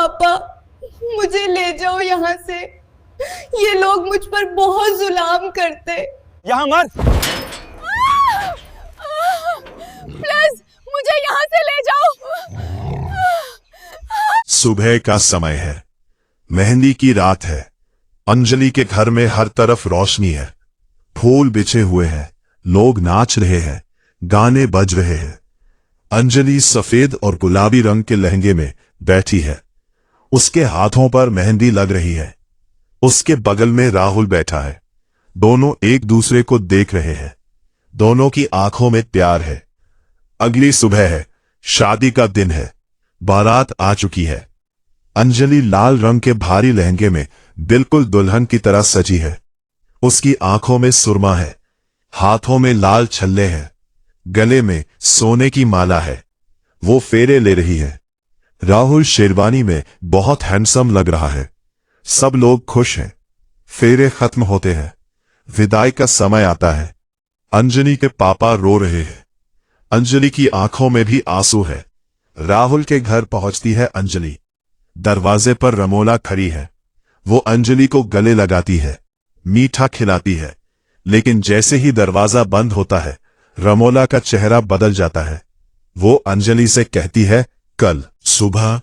पापा, मुझे ले जाओ यहाँ से। ये लोग मुझ पर बहुत जुल्म करते। यहाँ मर। प्लीज मुझे यहाँ से ले जाओ। सुबह का समय है, मेहंदी की रात है। अंजलि के घर में हर तरफ रोशनी है, फूल बिछे हुए हैं, लोग नाच रहे हैं, गाने बज रहे हैं। अंजलि सफेद और गुलाबी रंग के लहंगे में बैठी है, उसके हाथों पर मेहंदी लग रही है। उसके बगल में राहुल बैठा है। दोनों एक दूसरे को देख रहे हैं, दोनों की आंखों में प्यार है। अगली सुबह है, शादी का दिन है, बारात आ चुकी है। अंजलि लाल रंग के भारी लहंगे में बिल्कुल दुल्हन की तरह सजी है। उसकी आंखों में सुरमा है, हाथों में लाल छल्ले हैं, गले में सोने की माला है। वो फेरे ले रही है। राहुल शेरवानी में बहुत हैंडसम लग रहा है। सब लोग खुश हैं। फेरे खत्म होते हैं, विदाई का समय आता है। अंजलि के पापा रो रहे हैं। अंजलि की आंखों में भी आंसू है। राहुल के घर पहुंचती है अंजलि। दरवाजे पर रमोला खड़ी है। वो अंजलि को गले लगाती है, मीठा खिलाती है, लेकिन जैसे ही दरवाजा बंद होता है, रमोला का चेहरा बदल जाता है। वो अंजलि से कहती है, कल सुबह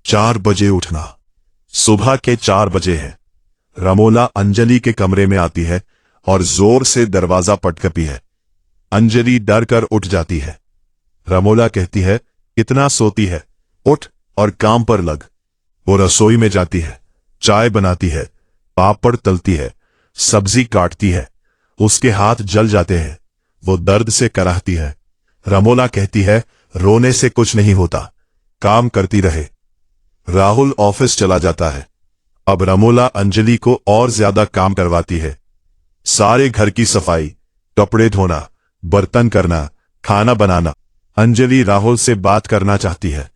4 बजे उठना। सुबह के 4 बजे है। रमोला अंजलि के कमरे में आती है और जोर से दरवाजा पटकती है। अंजलि डर कर उठ जाती है। रमोला कहती है, कितना सोती है, उठ और काम पर लग। वो रसोई में जाती है, चाय बनाती है, पापड़ तलती है, सब्जी काटती है। उसके हाथ जल जाते हैं। वो दर्द से कराहती है। रमोला कहती है, रोने से कुछ नहीं होता, काम करती रहे। राहुल ऑफिस चला जाता है। अब रमोला अंजलि को और ज्यादा काम करवाती है। सारे घर की सफाई, कपड़े धोना, बर्तन करना, खाना बनाना। अंजलि राहुल से बात करना चाहती है।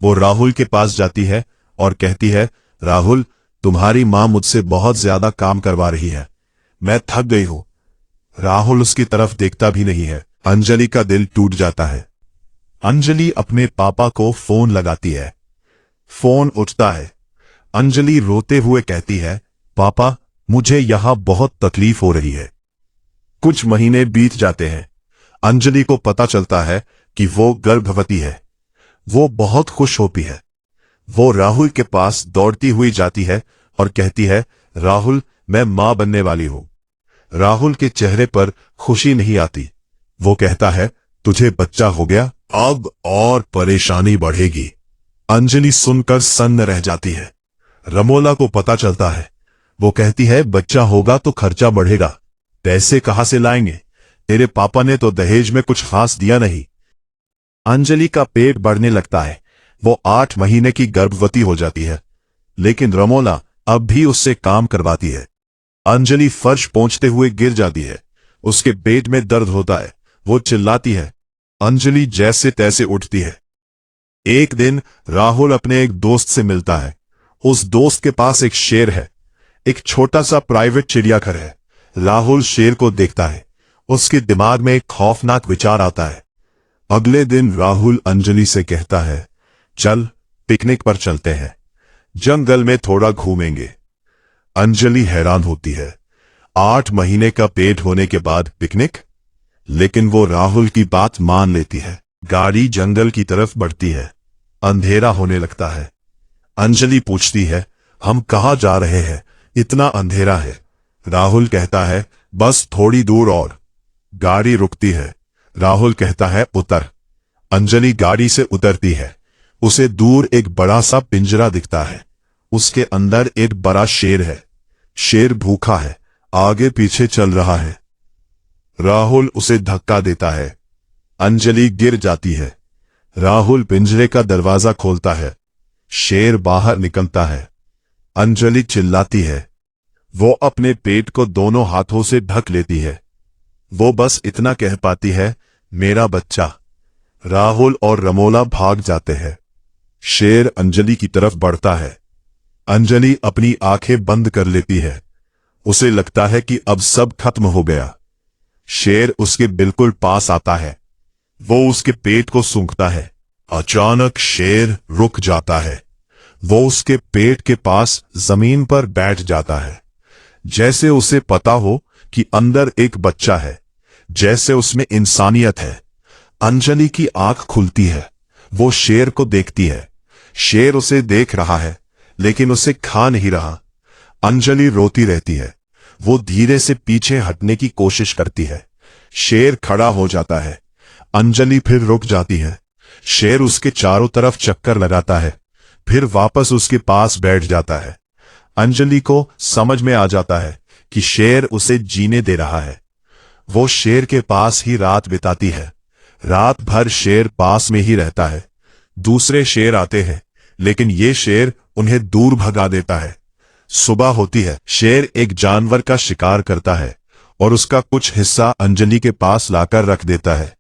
वो राहुल के पास जाती है और कहती है, राहुल, तुम्हारी मां मुझसे बहुत ज्यादा काम करवा रही है, मैं थक गई हूं। राहुल उसकी तरफ देखता भी नहीं है। अंजलि का दिल टूट जाता है। अंजलि अपने पापा को फोन लगाती है। फोन उठता है। अंजलि रोते हुए कहती है, पापा, मुझे यहां बहुत तकलीफ हो रही है। कुछ महीने बीत जाते हैं। अंजलि को पता चलता है कि वो गर्भवती है। वो बहुत खुश होती है। वो राहुल के पास दौड़ती हुई जाती है और कहती है, राहुल, मैं मां बनने वाली हूं। राहुल के चेहरे पर खुशी नहीं आती। वो कहता है, तुझे बच्चा हो गया, अब और परेशानी बढ़ेगी। अंजलि सुनकर सन्न रह जाती है। रमोला को पता चलता है। वो कहती है, बच्चा होगा तो खर्चा बढ़ेगा, पैसे कहां से लाएंगे? तेरे पापा ने तो दहेज में कुछ खास दिया नहीं। अंजलि का पेट बढ़ने लगता है। वो 8 महीने की गर्भवती हो जाती है, लेकिन रमोला अब भी उससे काम करवाती है। अंजलि फर्श पहुंचते हुए गिर जाती है। उसके पेट में दर्द होता है। वो चिल्लाती है। अंजलि जैसे तैसे उठती है। एक दिन राहुल अपने एक दोस्त से मिलता है। उस दोस्त के पास एक शेर है। एक छोटा सा प्राइवेट चिड़ियाघर है। राहुल शेर को देखता है। उसके दिमाग में एक खौफनाक विचार आता है। अगले दिन राहुल अंजलि से कहता है, चल पिकनिक पर चलते हैं, जंगल में थोड़ा घूमेंगे। अंजलि हैरान होती है। 8 महीने का पेट होने के बाद पिकनिक? लेकिन वो राहुल की बात मान लेती है। गाड़ी जंगल की तरफ बढ़ती है। अंधेरा होने लगता है। अंजलि पूछती है, हम कहाँ जा रहे हैं? इतना अंधेरा है। राहुल कहता है, बस थोड़ी दूर और। गाड़ी रुकती है। राहुल कहता है, उतर। अंजलि गाड़ी से उतरती है। उसे दूर एक बड़ा सा पिंजरा दिखता है। उसके अंदर एक बड़ा शेर है। शेर भूखा है, आगे पीछे चल रहा है। राहुल उसे धक्का देता है। अंजलि गिर जाती है। राहुल पिंजरे का दरवाजा खोलता है। शेर बाहर निकलता है। अंजलि चिल्लाती है। वो अपने पेट को दोनों हाथों से ढक लेती है। वो बस इतना कह पाती है, मेरा बच्चा। राहुल और रमोला भाग जाते हैं। शेर अंजलि की तरफ बढ़ता है। अंजलि अपनी आंखें बंद कर लेती है। उसे लगता है कि अब सब खत्म हो गया। शेर उसके बिल्कुल पास आता है। वो उसके पेट को सूंघता है। अचानक शेर रुक जाता है। वो उसके पेट के पास जमीन पर बैठ जाता है, जैसे उसे पता हो कि अंदर एक बच्चा है, जैसे उसमें इंसानियत है। अंजलि की आंख खुलती है, वो शेर को देखती है। शेर उसे देख रहा है लेकिन उसे खा नहीं रहा। अंजलि रोती रहती है। वो धीरे से पीछे हटने की कोशिश करती है। शेर खड़ा हो जाता है। अंजलि फिर रुक जाती है। शेर उसके चारों तरफ चक्कर लगाता है, फिर वापस उसके पास बैठ जाता है। अंजलि को समझ में आ जाता है कि शेर उसे जीने दे रहा है। वो शेर के पास ही रात बिताती है। रात भर शेर पास में ही रहता है। दूसरे शेर आते हैं लेकिन ये शेर उन्हें दूर भगा देता है। सुबह होती है। शेर एक जानवर का शिकार करता है और उसका कुछ हिस्सा अंजलि के पास लाकर रख देता है।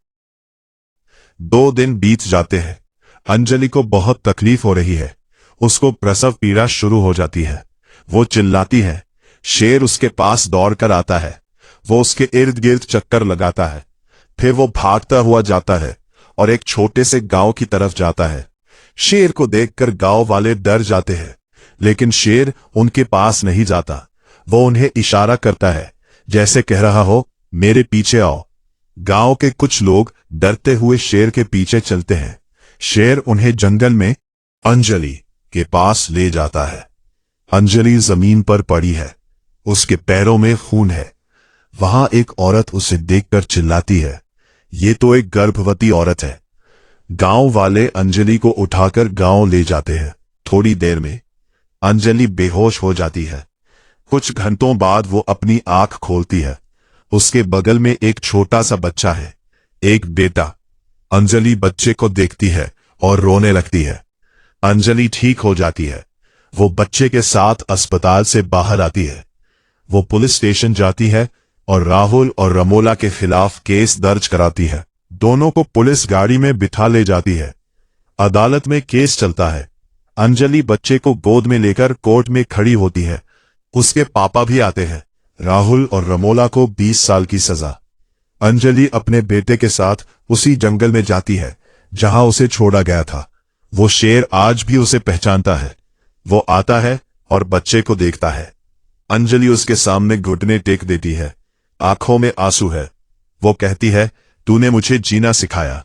2 दिन बीत जाते हैं। अंजलि को बहुत तकलीफ हो रही है। उसको प्रसव पीड़ा शुरू हो जाती है। वो चिल्लाती है। शेर उसके पास दौड़कर आता है। वो उसके इर्द गिर्द चक्कर लगाता है। फिर वो भागता हुआ जाता है और एक छोटे से गांव की तरफ जाता है। शेर को देखकर गांव वाले डर जाते हैं, लेकिन शेर उनके पास नहीं जाता। वो उन्हें इशारा करता है, जैसे कह रहा हो, मेरे पीछे आओ। गांव के कुछ लोग डरते हुए शेर के पीछे चलते हैं। शेर उन्हें जंगल में अंजलि के पास ले जाता है। अंजलि जमीन पर पड़ी है, उसके पैरों में खून है। वहां एक औरत उसे देखकर चिल्लाती है, ये तो एक गर्भवती औरत है। गांव वाले अंजलि को उठाकर गांव ले जाते हैं। थोड़ी देर में अंजलि बेहोश हो जाती है। कुछ घंटों बाद वो अपनी आंख खोलती है। उसके बगल में एक छोटा सा बच्चा है, एक बेटा। अंजलि बच्चे को देखती है और रोने लगती है। अंजलि ठीक हो जाती है। वो बच्चे के साथ अस्पताल से बाहर आती है। वो पुलिस स्टेशन जाती है और राहुल और रमोला के खिलाफ केस दर्ज कराती है। दोनों को पुलिस गाड़ी में बिठा ले जाती है। अदालत में केस चलता है। अंजलि बच्चे को गोद में लेकर कोर्ट में खड़ी होती है। उसके पापा भी आते हैं। राहुल और रमोला को 20 साल की सजा। अंजलि अपने बेटे के साथ उसी जंगल में जाती है जहां उसे छोड़ा गया था। वो शेर आज भी उसे पहचानता है। वो आता है और बच्चे को देखता है। अंजलि उसके सामने घुटने टेक देती है। आंखों में आंसू है। वो कहती है, तूने मुझे जीना सिखाया।